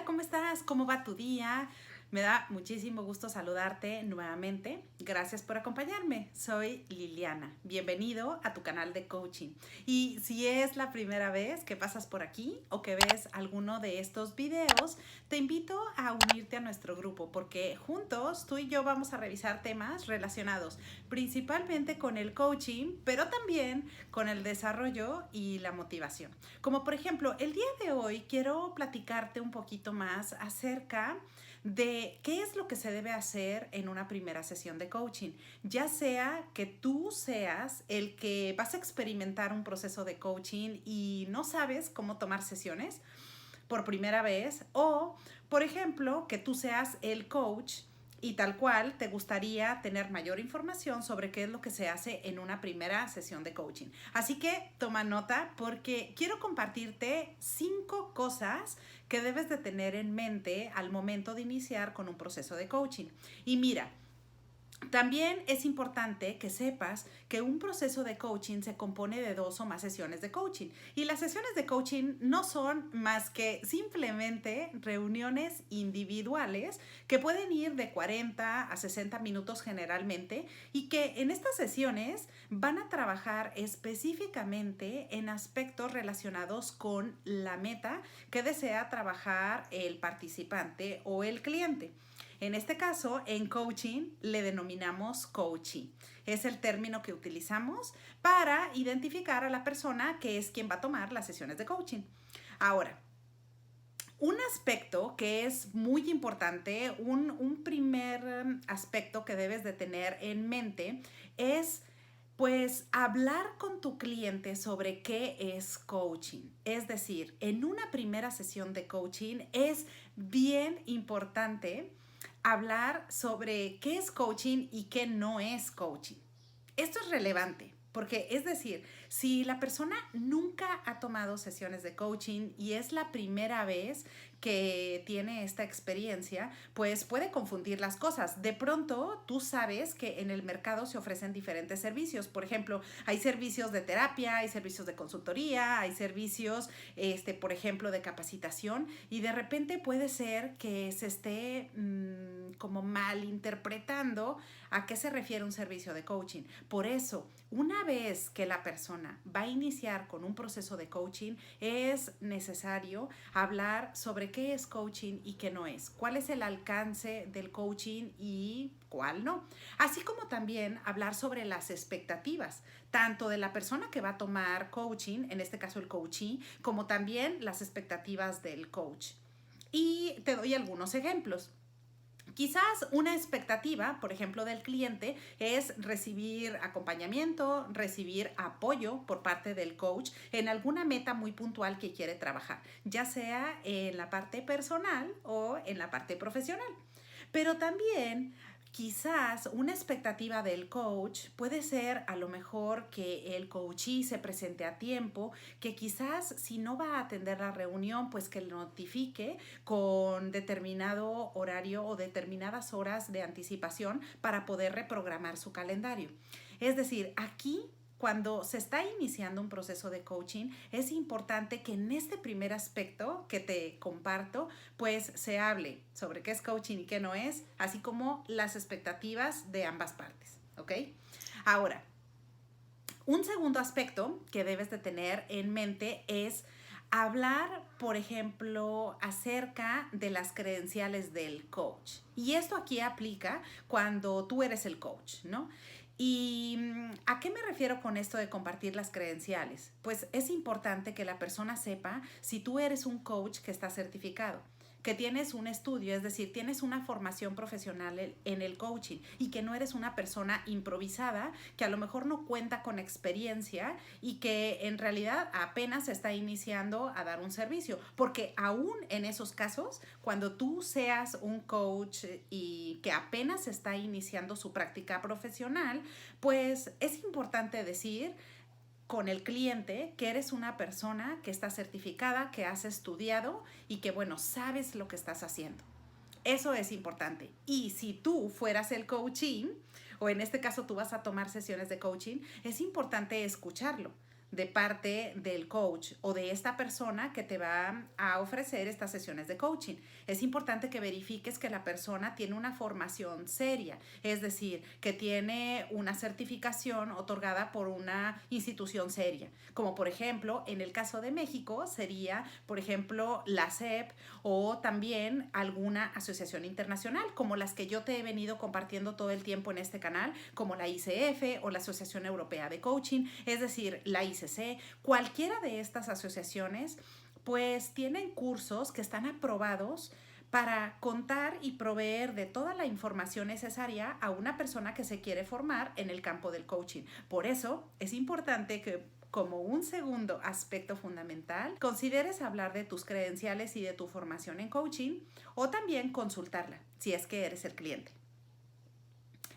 ¿cómo estás? ¿Cómo va tu día? Me da muchísimo gusto saludarte nuevamente. Gracias por acompañarme. Soy Liliana. Bienvenido a tu canal de coaching. Y si es la primera vez que pasas por aquí o que ves alguno de estos videos, te invito a unirte a nuestro grupo porque juntos tú y yo vamos a revisar temas relacionados principalmente con el coaching, pero también con el desarrollo y la motivación. Como por ejemplo, el día de hoy quiero platicarte un poquito más acerca de qué es lo que se debe hacer en una primera sesión de coaching, ya sea que tú seas el que vas a experimentar un proceso de coaching y no sabes cómo tomar sesiones por primera vez, o por ejemplo que tú seas el coach y tal cual te gustaría tener mayor información sobre qué es lo que se hace en una primera sesión de coaching. Así que toma nota porque quiero compartirte 5 cosas que debes de tener en mente al momento de iniciar con un proceso de coaching. Y mira, también es importante que sepas que un proceso de coaching se compone de 2 o más sesiones de coaching. Y las sesiones de coaching no son más que simplemente reuniones individuales que pueden ir de 40 a 60 minutos generalmente y que en estas sesiones van a trabajar específicamente en aspectos relacionados con la meta que desea trabajar el participante o el cliente. En este caso, en coaching le denominamos coachee. Es el término que utilizamos para identificar a la persona que es quien va a tomar las sesiones de coaching. Ahora, un aspecto que es muy importante, un primer aspecto que debes de tener en mente es pues hablar con tu cliente sobre qué es coaching. Es decir, en una primera sesión de coaching es bien importante hablar sobre qué es coaching y qué no es coaching. Esto es relevante porque, es decir, si la persona nunca ha tomado sesiones de coaching y es la primera vez que tiene esta experiencia, pues puede confundir las cosas. De pronto, tú sabes que en el mercado se ofrecen diferentes servicios. Por ejemplo, hay servicios de terapia, hay servicios de consultoría, hay servicios, por ejemplo, de capacitación, y de repente puede ser que se esté como malinterpretando a qué se refiere un servicio de coaching. Por eso, una vez que la persona va a iniciar con un proceso de coaching, es necesario hablar sobre qué es coaching y qué no es, cuál es el alcance del coaching y cuál no. Así como también hablar sobre las expectativas, tanto de la persona que va a tomar coaching, en este caso el coachee, como también las expectativas del coach. Y te doy algunos ejemplos. Quizás una expectativa, por ejemplo, del cliente es recibir acompañamiento, recibir apoyo por parte del coach en alguna meta muy puntual que quiere trabajar, ya sea en la parte personal o en la parte profesional. Pero también quizás una expectativa del coach puede ser a lo mejor que el coachee se presente a tiempo, que quizás si no va a atender la reunión, pues que le notifique con determinado horario o determinadas horas de anticipación para poder reprogramar su calendario. Es decir, aquí cuando se está iniciando un proceso de coaching, es importante que en este primer aspecto que te comparto, pues se hable sobre qué es coaching y qué no es, así como las expectativas de ambas partes, ¿ok? Ahora, un segundo aspecto que debes de tener en mente es hablar, por ejemplo, acerca de las credenciales del coach. Y esto aquí aplica cuando tú eres el coach, ¿no? ¿Y a qué me refiero con esto de compartir las credenciales? Pues es importante que la persona sepa si tú eres un coach que está certificado, que tienes un estudio, es decir, tienes una formación profesional en el coaching y que no eres una persona improvisada que a lo mejor no cuenta con experiencia y que en realidad apenas está iniciando a dar un servicio. Porque aún en esos casos, cuando tú seas un coach y que apenas está iniciando su práctica profesional, pues es importante decir con el cliente que eres una persona que está certificada, que has estudiado y que, bueno, sabes lo que estás haciendo. Eso es importante. Y si tú fueras el coaching, o en este caso tú vas a tomar sesiones de coaching, es importante escucharlo. de parte del coach o de esta persona que te va a ofrecer estas sesiones de coaching. Es importante que verifiques que la persona tiene una formación seria, es decir, que tiene una certificación otorgada por una institución seria, como por ejemplo, en el caso de México sería, por ejemplo, la SEP o también alguna asociación internacional, como las que yo te he venido compartiendo todo el tiempo en este canal, como la ICF o la Asociación Europea de Coaching, es decir, la ICC. Cualquiera de estas asociaciones pues tienen cursos que están aprobados para contar y proveer de toda la información necesaria a una persona que se quiere formar en el campo del coaching. Por eso es importante que, como un segundo aspecto fundamental, consideres hablar de tus credenciales y de tu formación en coaching o también consultarla si es que eres el cliente.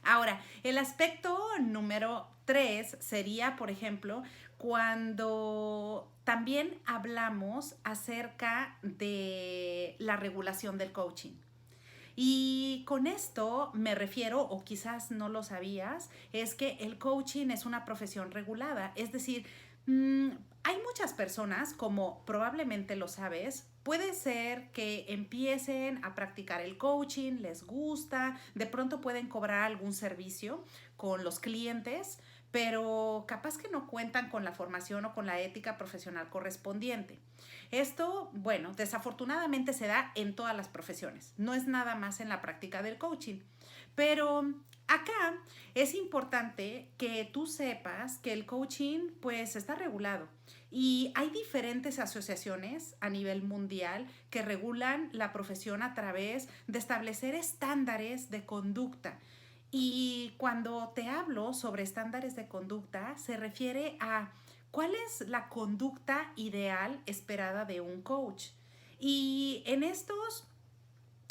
Ahora, el aspecto número 3 sería, por ejemplo, cuando también hablamos acerca de la regulación del coaching. Y con esto me refiero, o quizás no lo sabías, es que el coaching es una profesión regulada. Es decir, hay muchas personas, como probablemente lo sabes, puede ser que empiecen a practicar el coaching, les gusta, de pronto pueden cobrar algún servicio con los clientes, pero capaz que no cuentan con la formación o con la ética profesional correspondiente. Esto, bueno, desafortunadamente se da en todas las profesiones, no es nada más en la práctica del coaching, pero acá es importante que tú sepas que el coaching pues está regulado y hay diferentes asociaciones a nivel mundial que regulan la profesión a través de establecer estándares de conducta. Y cuando te hablo sobre estándares de conducta, se refiere a cuál es la conducta ideal esperada de un coach. Y en estos,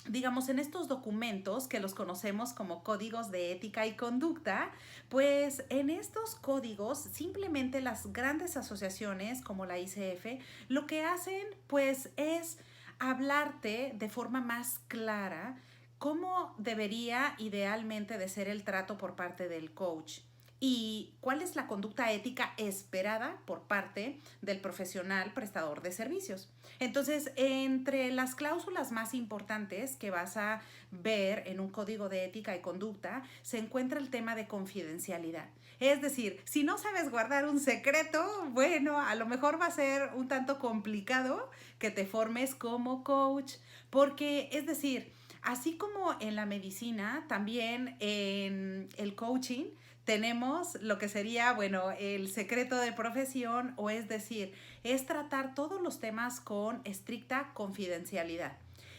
digamos, en estos documentos que los conocemos como códigos de ética y conducta, pues en estos códigos simplemente las grandes asociaciones como la ICF lo que hacen pues es hablarte de forma más clara cómo debería idealmente de ser el trato por parte del coach y cuál es la conducta ética esperada por parte del profesional prestador de servicios. Entonces, entre las cláusulas más importantes que vas a ver en un código de ética y conducta, se encuentra el tema de confidencialidad. Es decir, si no sabes guardar un secreto, bueno, a lo mejor va a ser un tanto complicado que te formes como coach, porque, es decir, así como en la medicina, también en el coaching tenemos lo que sería, bueno, el secreto de profesión, o es decir, es tratar todos los temas con estricta confidencialidad.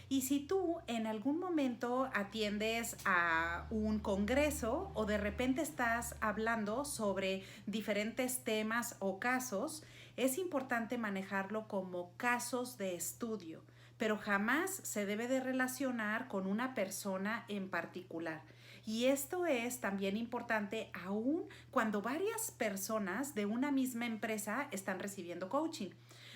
Y si tú en algún momento atiendes a un congreso o de repente estás hablando sobre diferentes temas o casos, es importante manejarlo como casos de estudio, pero jamás se debe de relacionar con una persona en particular. Y esto es también importante aún cuando varias personas de una misma empresa están recibiendo coaching.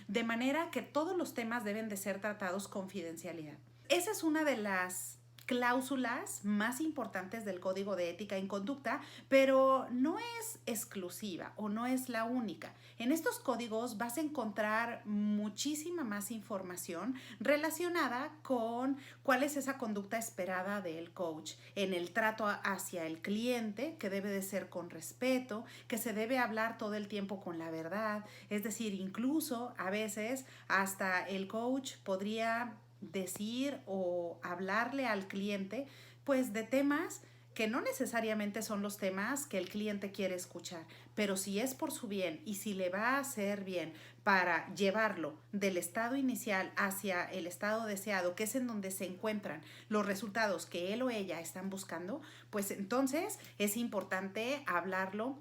De manera que todos los temas deben de ser tratados con confidencialidad. Esa es una de las cláusulas más importantes del Código de Ética y Conducta, pero no es exclusiva o no es la única. En estos códigos vas a encontrar muchísima más información relacionada con cuál es esa conducta esperada del coach en el trato hacia el cliente, que debe de ser con respeto, que se debe hablar todo el tiempo con la verdad, es decir, incluso a veces hasta el coach podría decir o hablarle al cliente pues de temas que no necesariamente son los temas que el cliente quiere escuchar, pero si es por su bien y si le va a hacer bien para llevarlo del estado inicial hacia el estado deseado, que es en donde se encuentran los resultados que él o ella están buscando, pues entonces es importante hablarlo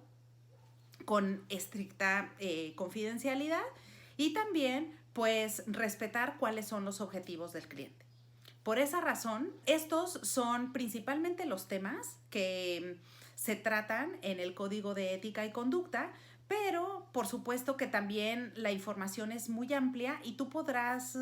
con estricta confidencialidad y también pues respetar cuáles son los objetivos del cliente. Por esa razón, estos son principalmente los temas que se tratan en el Código de Ética y Conducta, Pero por supuesto que también la información es muy amplia y tú podrás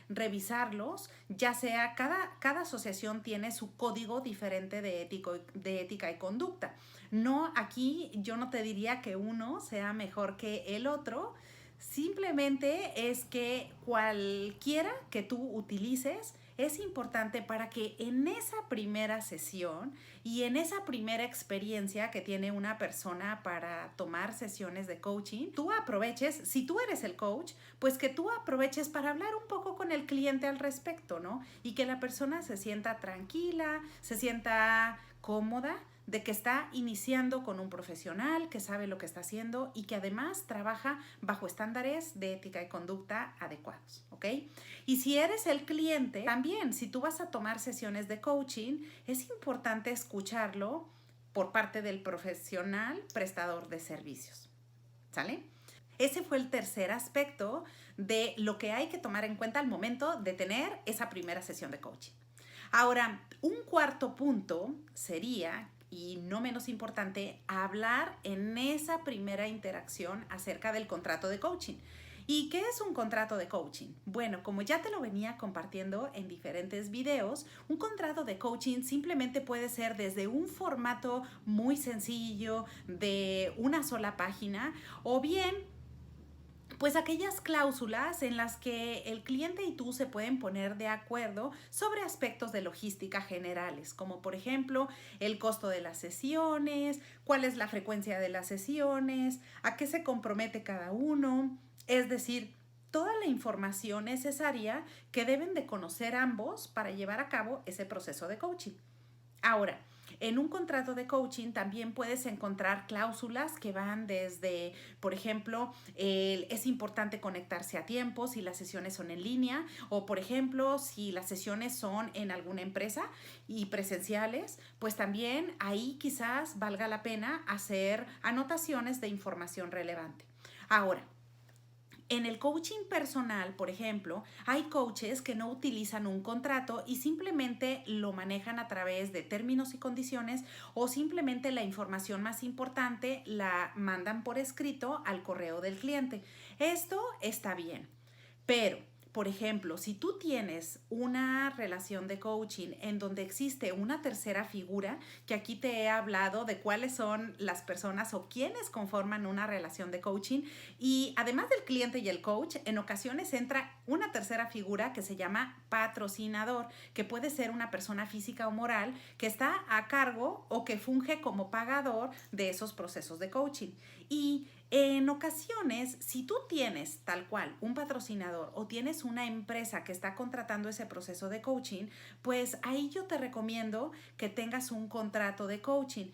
revisarlos, ya sea cada asociación tiene su código diferente de ética y conducta. No, aquí yo no te diría que uno sea mejor que el otro, simplemente es que cualquiera que tú utilices es importante para que en esa primera sesión y en esa primera experiencia que tiene una persona para tomar sesiones de coaching, tú aproveches, si tú eres el coach, pues que tú aproveches para hablar un poco con el cliente al respecto, ¿no? Y que la persona se sienta tranquila, se sienta cómoda de que está iniciando con un profesional que sabe lo que está haciendo y que además trabaja bajo estándares de ética y conducta adecuados, ¿ok? Y si eres el cliente, también si tú vas a tomar sesiones de coaching, es importante escucharlo por parte del profesional prestador de servicios, ¿sale? Ese fue el tercer aspecto de lo que hay que tomar en cuenta al momento de tener esa primera sesión de coaching. Ahora, un cuarto punto sería, y no menos importante, hablar en esa primera interacción acerca del contrato de coaching. ¿Y qué es un contrato de coaching? Bueno, como ya te lo venía compartiendo en diferentes videos, un contrato de coaching simplemente puede ser desde un formato muy sencillo de una sola página o bien pues aquellas cláusulas en las que el cliente y tú se pueden poner de acuerdo sobre aspectos de logística generales, como por ejemplo el costo de las sesiones, cuál es la frecuencia de las sesiones, a qué se compromete cada uno, es decir, toda la información necesaria que deben de conocer ambos para llevar a cabo ese proceso de coaching. Ahora, en un contrato de coaching también puedes encontrar cláusulas que van desde, por ejemplo, es importante conectarse a tiempo si las sesiones son en línea o, por ejemplo, si las sesiones son en alguna empresa y presenciales, pues también ahí quizás valga la pena hacer anotaciones de información relevante. Ahora, en el coaching personal, por ejemplo, hay coaches que no utilizan un contrato y simplemente lo manejan a través de términos y condiciones o simplemente la información más importante la mandan por escrito al correo del cliente. Esto está bien, pero por ejemplo, si tú tienes una relación de coaching en donde existe una tercera figura, que aquí te he hablado de cuáles son las personas o quienes conforman una relación de coaching, y además del cliente y el coach, en ocasiones entra una tercera figura que se llama patrocinador, que puede ser una persona física o moral que está a cargo o que funge como pagador de esos procesos de coaching. Y en ocasiones, si tú tienes tal cual un patrocinador o tienes una empresa que está contratando ese proceso de coaching, pues ahí yo te recomiendo que tengas un contrato de coaching.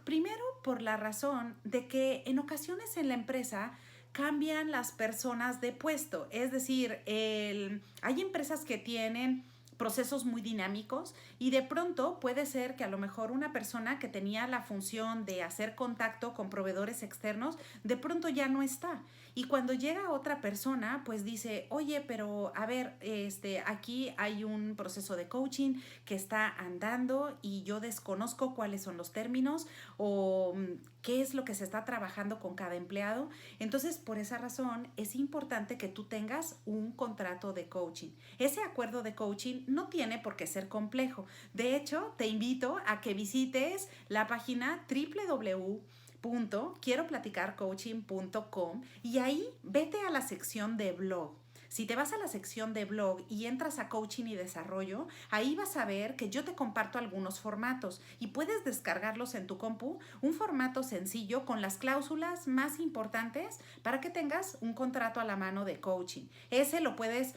Primero, por la razón de que en ocasiones en la empresa cambian las personas de puesto. Es decir, hay empresas que tienen procesos muy dinámicos y de pronto puede ser que a lo mejor una persona que tenía la función de hacer contacto con proveedores externos de pronto ya no está. Y cuando llega otra persona, pues dice, oye, pero a ver, aquí hay un proceso de coaching que está andando y yo desconozco cuáles son los términos o qué es lo que se está trabajando con cada empleado. Entonces, por esa razón, es importante que tú tengas un contrato de coaching. Ese acuerdo de coaching no tiene por qué ser complejo. De hecho, te invito a que visites la página www.quieroplaticarcoaching.com y ahí vete a la sección de blog. Si te vas a la sección de blog y entras a coaching y desarrollo, ahí vas a ver que yo te comparto algunos formatos y puedes descargarlos en tu compu, un formato sencillo con las cláusulas más importantes para que tengas un contrato a la mano de coaching. Ese lo puedes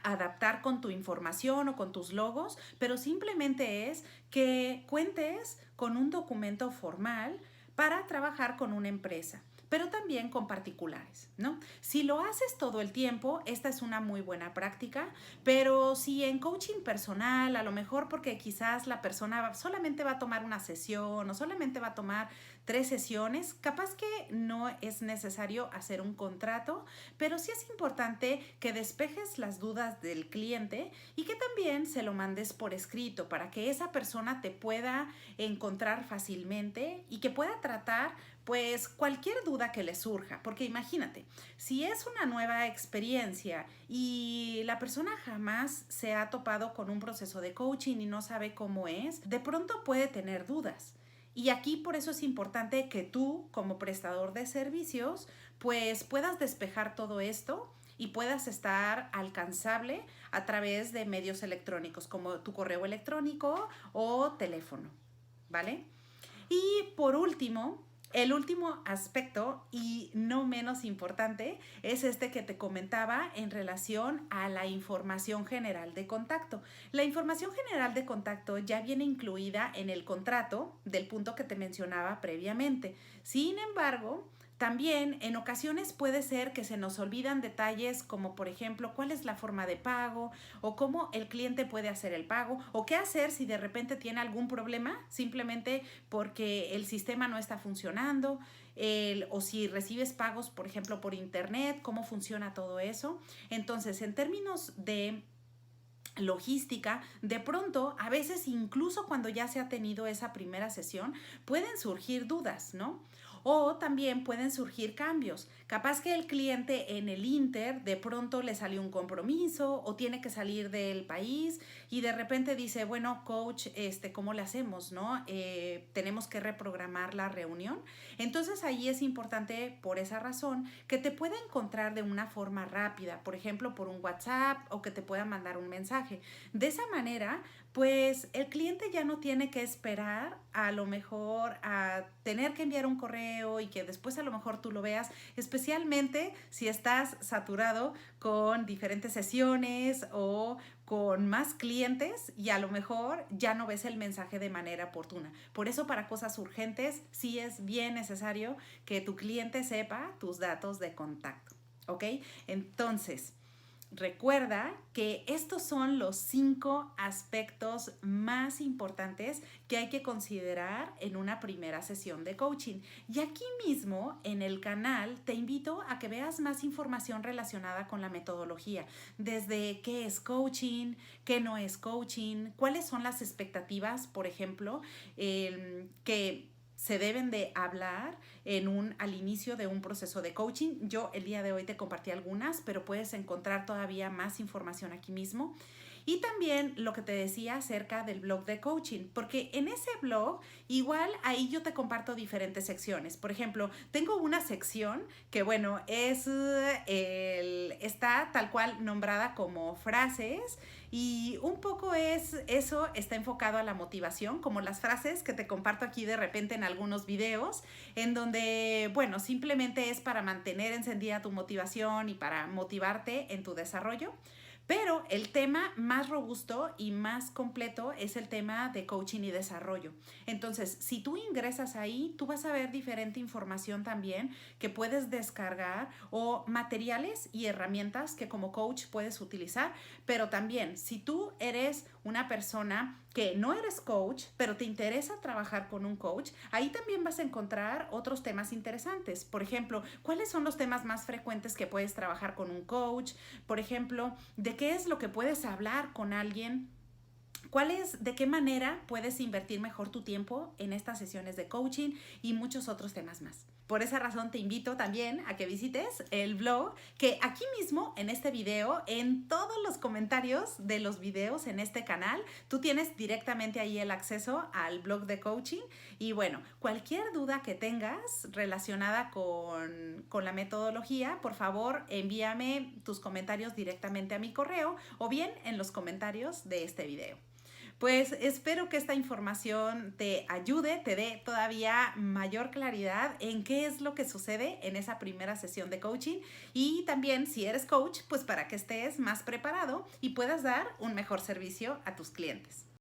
adaptar con tu información o con tus logos, pero simplemente es que cuentes con un documento formal para trabajar con una empresa, pero también con particulares, ¿no? Si lo haces todo el tiempo, esta es una muy buena práctica, pero si en coaching personal, a lo mejor porque quizás la persona solamente va a tomar una sesión o solamente va a tomar 3 sesiones, capaz que no es necesario hacer un contrato, pero sí es importante que despejes las dudas del cliente y que también se lo mandes por escrito para que esa persona te pueda encontrar fácilmente y que pueda tratar pues cualquier duda que les surja, porque imagínate, si es una nueva experiencia y la persona jamás se ha topado con un proceso de coaching y no sabe cómo es, de pronto puede tener dudas. Y aquí por eso es importante que tú, como prestador de servicios, pues puedas despejar todo esto y puedas estar alcanzable a través de medios electrónicos como tu correo electrónico o teléfono, ¿vale? Y por último, el último aspecto y no menos importante es este que te comentaba en relación a la información general de contacto. La información general de contacto ya viene incluida en el contrato del punto que te mencionaba previamente. Sin embargo, también en ocasiones puede ser que se nos olvidan detalles como por ejemplo cuál es la forma de pago o cómo el cliente puede hacer el pago o qué hacer si de repente tiene algún problema simplemente porque el sistema no está funcionando, o si recibes pagos por ejemplo por internet, cómo funciona todo eso. Entonces en términos de logística, de pronto, a veces incluso cuando ya se ha tenido esa primera sesión, pueden surgir dudas, ¿no? O también pueden surgir cambios. Capaz que el cliente en el Inter de pronto le salió un compromiso o tiene que salir del país y de repente dice, bueno, coach, ¿cómo le hacemos, no? Tenemos que reprogramar la reunión. Entonces ahí es importante por esa razón que te pueda encontrar de una forma rápida, por ejemplo, por un WhatsApp o que te pueda mandar un mensaje. De esa manera, pues el cliente ya no tiene que esperar a lo mejor a tener que enviar un correo y que después a lo mejor tú lo veas, especialmente si estás saturado con diferentes sesiones o con más clientes y a lo mejor ya no ves el mensaje de manera oportuna. Por eso para cosas urgentes sí es bien necesario que tu cliente sepa tus datos de contacto, ¿ok? Entonces, recuerda que estos son los 5 aspectos más importantes que hay que considerar en una primera sesión de coaching. Y aquí mismo en el canal te invito a que veas más información relacionada con la metodología, desde qué es coaching, qué no es coaching, cuáles son las expectativas, por ejemplo, que se deben de hablar al inicio de un proceso de coaching. Yo el día de hoy te compartí algunas, pero puedes encontrar todavía más información aquí mismo. Y también lo que te decía acerca del blog de coaching, porque en ese blog igual ahí yo te comparto diferentes secciones. Por ejemplo, tengo una sección que bueno, está tal cual nombrada como frases y un poco eso está enfocado a la motivación, como las frases que te comparto aquí de repente en algunos videos, en donde, bueno, simplemente es para mantener encendida tu motivación y para motivarte en tu desarrollo. Pero el tema más robusto y más completo es el tema de coaching y desarrollo. Entonces, si tú ingresas ahí, tú vas a ver diferente información también que puedes descargar o materiales y herramientas que como coach puedes utilizar. Pero también, si tú eres una persona que no eres coach, pero te interesa trabajar con un coach, ahí también vas a encontrar otros temas interesantes. Por ejemplo, ¿cuáles son los temas más frecuentes que puedes trabajar con un coach? Por ejemplo, ¿de qué es lo que puedes hablar con alguien? ¿De qué manera puedes invertir mejor tu tiempo en estas sesiones de coaching y muchos otros temas más? Por esa razón te invito también a que visites el blog, que aquí mismo en este video, en todos los comentarios de los videos en este canal, tú tienes directamente ahí el acceso al blog de coaching. Y bueno, cualquier duda que tengas relacionada con la metodología, por favor envíame tus comentarios directamente a mi correo o bien en los comentarios de este video. Pues espero que esta información te ayude, te dé todavía mayor claridad en qué es lo que sucede en esa primera sesión de coaching y también si eres coach, pues para que estés más preparado y puedas dar un mejor servicio a tus clientes.